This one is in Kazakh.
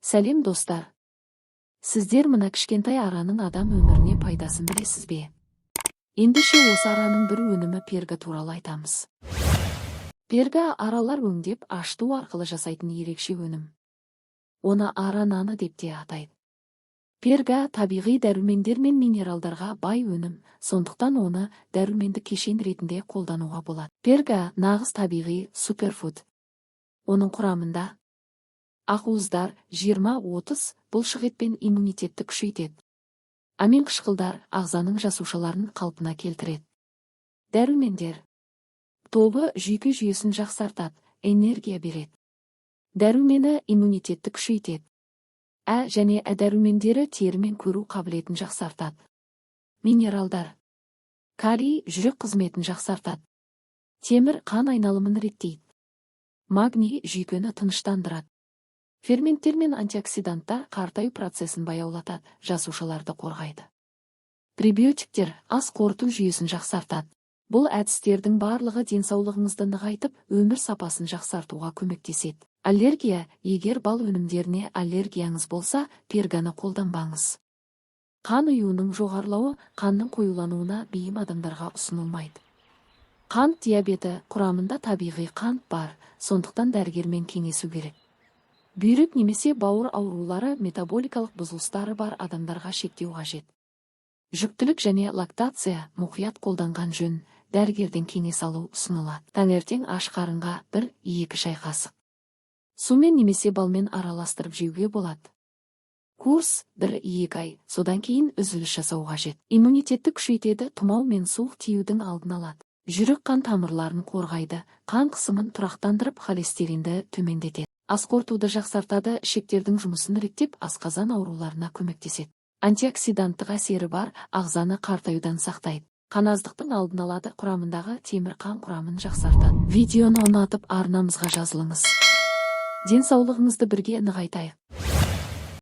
Сәлем достар. Сіздер мына кішкентай араның адам өміріне пайдасын білесіз бе? Ендеше осы араның бір өнімі перга туралы айтамыз. Перга аралар өңдеп ашыту арқылы жасайтын ерекше өнім. Оны ара наны деп те атайды. Перга табиғи дәрумендер мен минералдарға бай өнім, сондықтан оны дәрумендік кешен ретінде қолдануға болады. Перга нағыз табиғи суперфуд. Оның құрамында ақуыздар 20-30 бұлшықетпен иммунитетті күшейтеді. Амин қышқылдар ағзаның жасушаларын қалпына келтіреді. Дәрумендер тобы жүйке жүйесін жақсартады, энергия береді. Дәрумені иммунитетті күшейтеді. Және дәрумендері тері мен көру қабілетін жақсартады. Минералдар калий жүрек қызметін жақсартады. Темір қан айналымын реттейді. Магний жүйкені тыныштандырады. Ферменттер мен антиоксиданттар қартаю процесін баяулатады, жасушаларды қорғайды. Пребиотиктер ас қорыту жүйесін жақсартады. Бұл әдістердің барлығы денсаулығыңызды нығайтып, өмір сапасын жақсартуға көмектеседі. Аллергия, егер бал өнімдеріне аллергияңыз болса, перганы қолданбаңыз. Қан ұюының жоғарылауы қанның қоюлануына бейім адамдарға ұсынылмайды. Қант диабеті құрамында табиғи қант бар, сондықтан дәрігермен кеңесу керек. Бүйрек немесе бауыр аурулары метаболикалық бұзылыстары бар адамдарға шектеу қажет. Жүктілік және лактация мұқият қолданған жөн, дәрігерден кеңес алу ұсынылады. Таңертең аш қарынға 1-2 шай қасық сумен немесе балмен араластырып жеуге болады. Курс 1-2 ай, содан кейін үзіліс жасау қажет. Иммунитетті күшейтеді, тұмау мен суық тиюдің алдын алады. Жүрек қан тамырларын қорғайды, қан қысымын тұрақтандырып, холестеринді төмендетеді. Ас қорытуды жақсартады, ішектердің жұмысын реттеп, асқазан ауруларына көмектеседі. Антиоксиданттық әсері бар, ағзаны қартаюдан сақтайды. Қаназдықтың алдын алады, құрамындағы темір қан құрамын жақсартады. Видеоны ұнатып арнамызға жазылыңыз. Денсаулығыңызды бірге нығайтайық.